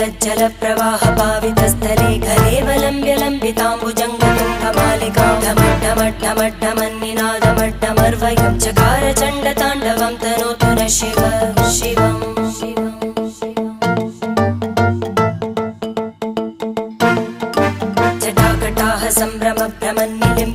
जलप्रवाहपावितस्थले घलेवलम्ब्यलम्बिताम्बुजङ्गतुङ्गमालिकां ढमड्ढमड्ढमड्ढमन्निनादमड्ढमर्वयं चकार चण्डताण्डवं तनोतु न शिव शिवम् जटाकटाः सम्भ्रमभ्रमन्निलिं